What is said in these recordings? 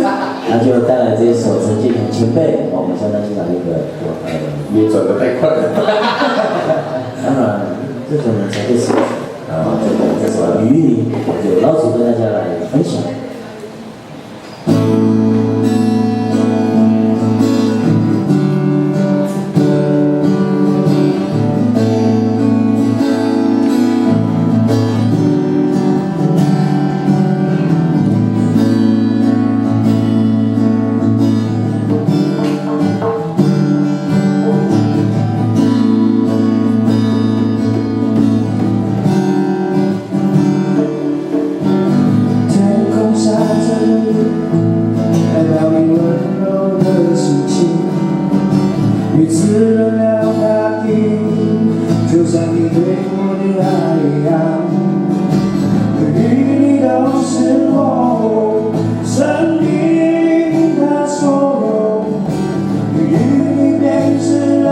那就带来这一首陈建仁前辈，我们相当欣赏一个你转得太快了。当然，这种人才会死啊！这首《雨里》就老祖跟大家来分享。雨滋润了大地，就像你对我的爱一样。雨里都是我生命的所有，雨里编织了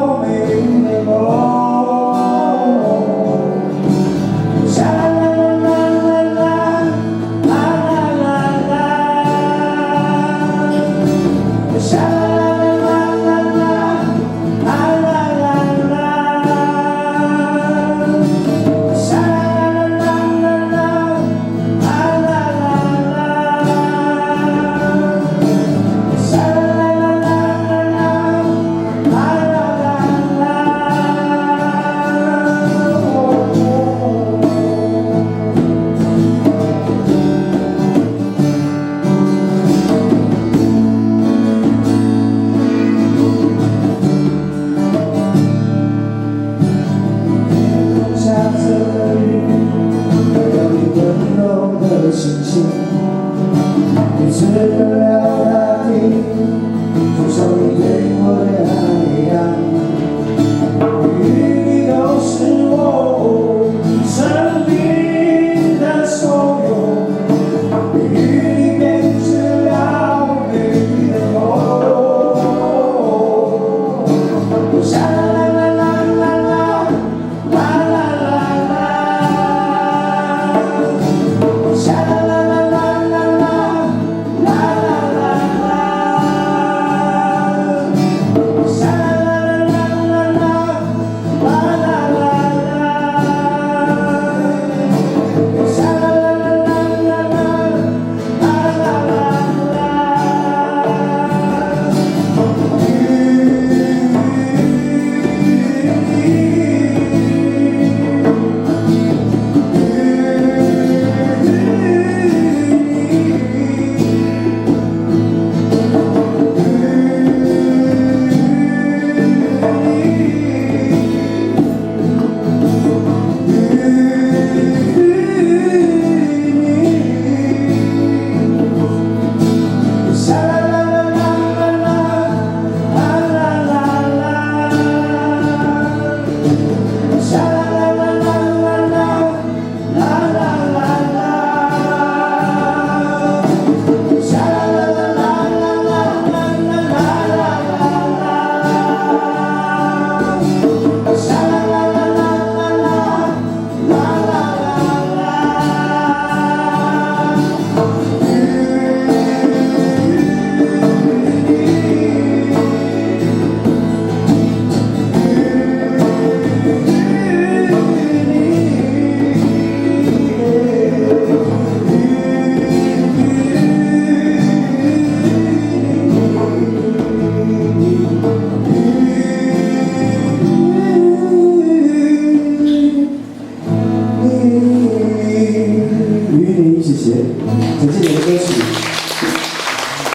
我美丽的梦。沙啦啦啦啦啦啦啦啦，沙啦。星星，你滋润了大地，就像你对我的爱一样。雨里都是我生命的所有，雨里编织了我美丽的梦。沙啦啦啦啦啦啦啦啦啦，沙啦。谢谢陈建仁的歌曲。